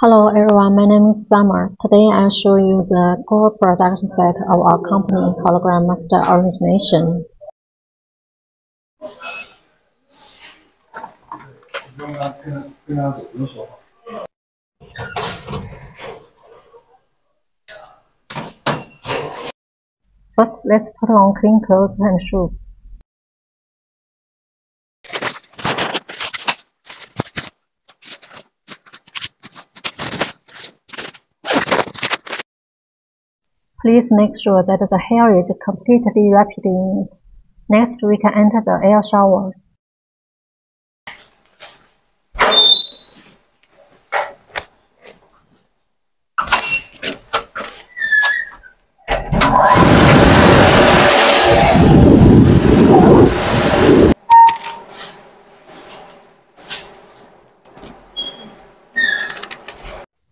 Hello everyone, my name is Summer. Today I'll show you the core production set of our company, Hologram Master Origination. First, let's put on clean clothes and shoes. Please make sure that the hair is completely wrapped in it. Next, we can enter the air shower.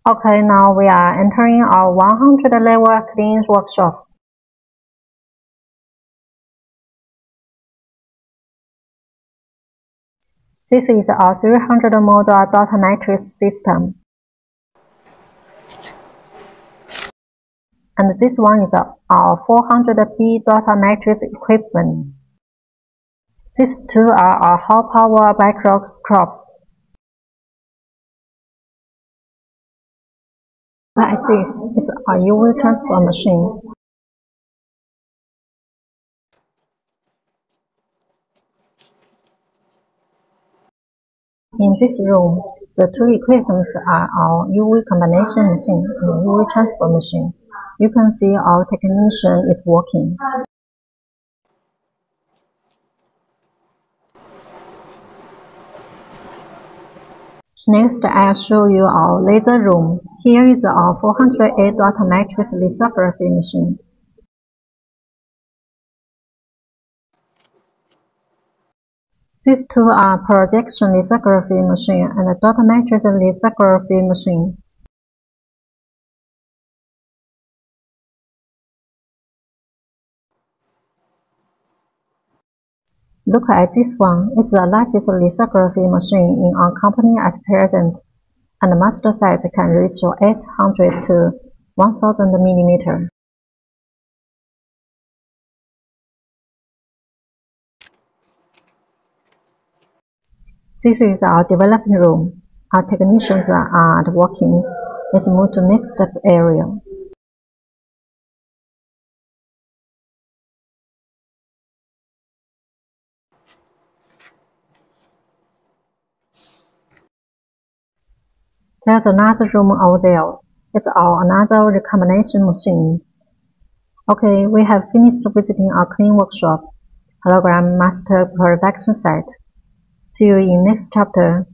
Okay, now we are entering our 100 level clean workshop. This is our 300 model dot matrix system. And this one is our 400B dot matrix equipment. These two are our high power microscopes. Like this, it's a UV transfer machine. In this room, the two equipments are our UV combination machine and UV transfer machine. You can see our technician is working. Next, I'll show you our laser room. Here is our 408 dot matrix lithography machine. These two are projection lithography machine and dot matrix lithography machine. Look at this one. It's the largest lithography machine in our company at present, and the master size can reach 800 to 1000 mm. This is our development room. Our technicians are working. Let's move to next area. There's another room over there. It's our another recombination machine. Okay, we have finished visiting our clean workshop, Hologram Master Production Site. See you in next chapter.